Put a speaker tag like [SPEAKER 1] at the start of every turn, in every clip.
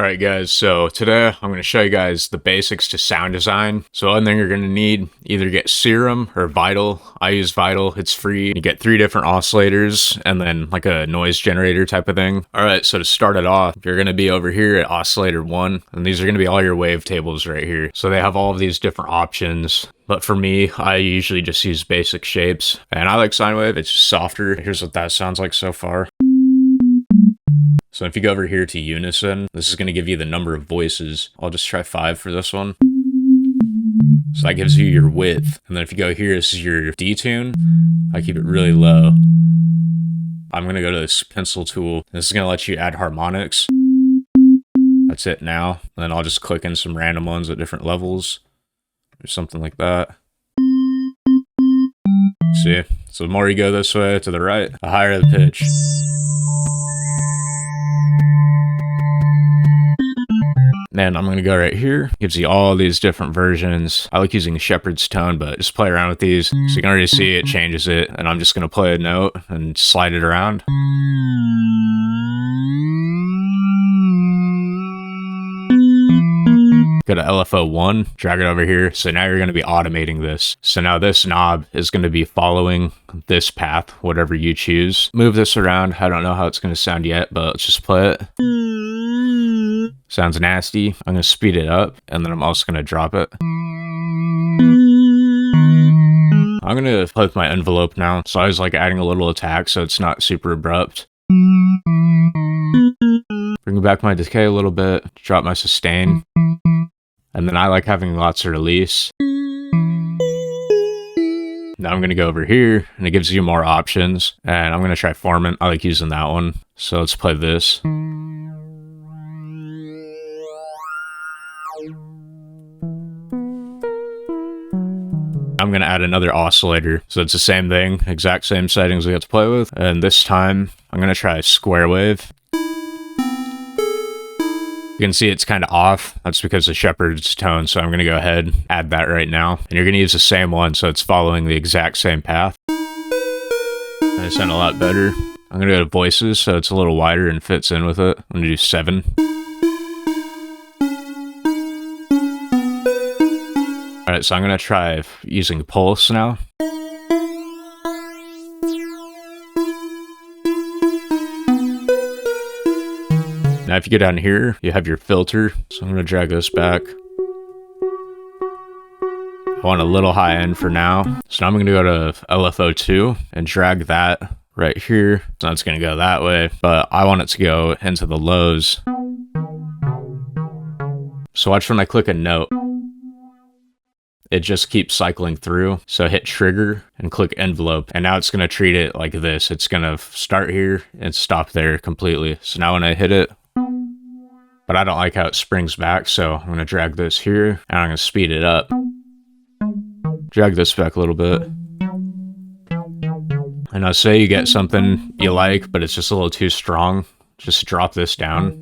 [SPEAKER 1] Alright guys, so today I'm going to show you guys the basics to sound design. So one thing you're going to need, either get Serum or Vital. I use Vital, it's free. You get 3 different oscillators and then like a noise generator type of thing. Alright, so to start it off, you're going to be over here at Oscillator 1, and these are going to be all your wavetables right here. So they have all of these different options. But for me, I usually just use basic shapes. And I like sine wave, it's just softer. Here's what that sounds like so far. So if you go over here to unison, this is going to give you the number of voices. I'll just try 5 for this one. So that gives you your width. And then if you go here, this is your detune. I keep it really low. I'm going to go to this pencil tool. This is going to let you add harmonics. That's it now. And then I'll just click in some random ones at different levels. Or something like that. See? So the more you go this way to the right, the higher the pitch. Then I'm going to go right here. Gives you all these different versions. I like using shepherd's tone, but just play around with these. So you can already see it changes it. And I'm just going to play a note and slide it around. Go to LFO 1, drag it over here. So now you're going to be automating this. So now this knob is going to be following this path, whatever you choose. Move this around. I don't know how it's going to sound yet, but let's just play it. Sounds nasty. I'm going to speed it up, and then I'm also going to drop it. I'm going to play with my envelope now. So I was like adding a little attack so it's not super abrupt. Bring back my decay a little bit, drop my sustain. And then I like having lots of release. Now I'm going to go over here, and it gives you more options. And I'm going to try formant. I like using that one. So let's play this. I'm going to add another oscillator. So it's the same thing, exact same settings we have to play with. And this time, I'm going to try square wave. You can see it's kind of off. That's because of shepherd's tone. So I'm going to go ahead and add that right now. And you're going to use the same one, so it's following the exact same path. And it sounds a lot better. I'm going to go to voices, so it's a little wider and fits in with it. I'm going to do 7. Alright, so I'm going to try using pulse now. Now if you go down here, you have your filter. So I'm going to drag this back. I want a little high end for now. So now I'm going to go to LFO 2 and drag that right here. So it's going to go that way, but I want it to go into the lows. So watch when I click a note. It just keeps cycling through. So hit trigger and click envelope. And now it's going to treat it like this. It's going to start here and stop there completely. So now when I hit it, but I don't like how it springs back. So I'm going to drag this here and I'm going to speed it up. Drag this back a little bit. And I'll say you get something you like, but it's just a little too strong. Just drop this down.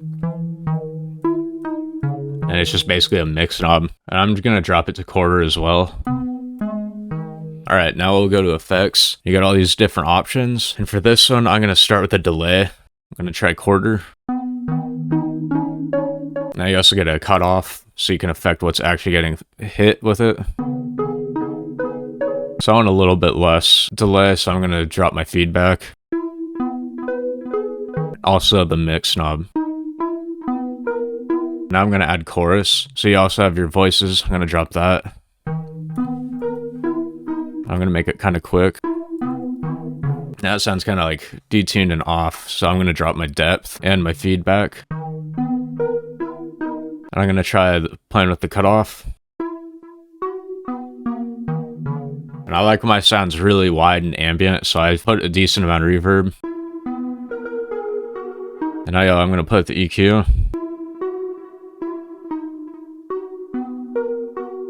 [SPEAKER 1] And it's just basically a mix knob. And I'm going to drop it to quarter as well. Alright, now we'll go to effects. You got all these different options. And for this one, I'm going to start with a delay. I'm going to try quarter. Now you also get a cutoff, so you can affect what's actually getting hit with it. So I want a little bit less delay, so I'm going to drop my feedback. Also the mix knob. Now I'm going to add chorus. So you also have your voices. I'm going to drop that. I'm going to make it kind of quick. Now it sounds kind of like detuned and off. So I'm going to drop my depth and my feedback. And I'm going to try playing with the cutoff. And I like my sounds really wide and ambient. So I put a decent amount of reverb. And now I'm going to put the EQ.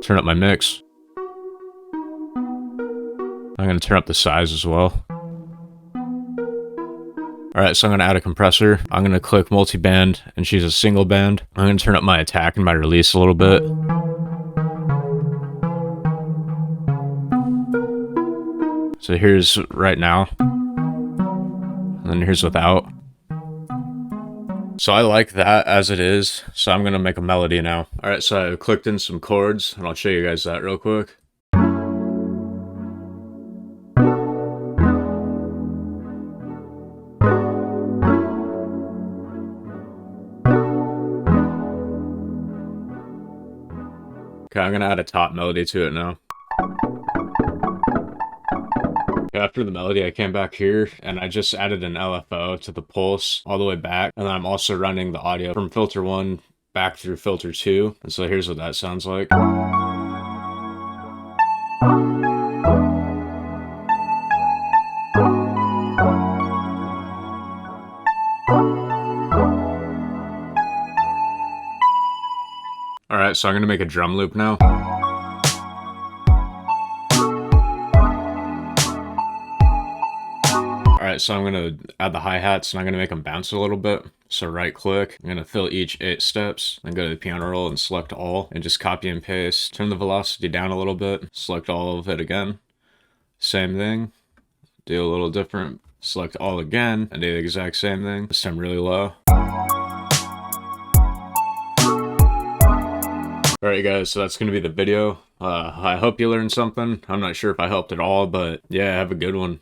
[SPEAKER 1] Turn up my mix. I'm going to turn up the size as well. Alright, so I'm going to add a compressor. I'm going to click multi-band and choose a single band. I'm going to turn up my attack and my release a little bit. So here's right now. And then here's without. So I like that as it is, so I'm gonna make a melody now. Alright, so I clicked in some chords, and I'll show you guys that real quick. Okay, I'm gonna add a top melody to it now. After the melody, I came back here and I just added an LFO to the pulse all the way back. And then I'm also running the audio from filter 1 back through filter 2. And so here's what that sounds like. Alright, so I'm gonna make a drum loop now. Alright, so I'm gonna add the hi-hats and I'm gonna make them bounce a little bit. So right click, I'm gonna fill each 8 steps, then go to the piano roll and select all, and just copy and paste. Turn the velocity down a little bit, select all of it again. Same thing, do a little different, select all again, and do the exact same thing, this time really low. Alright guys, so that's gonna be the video. I hope you learned something. I'm not sure if I helped at all, but yeah, have a good one.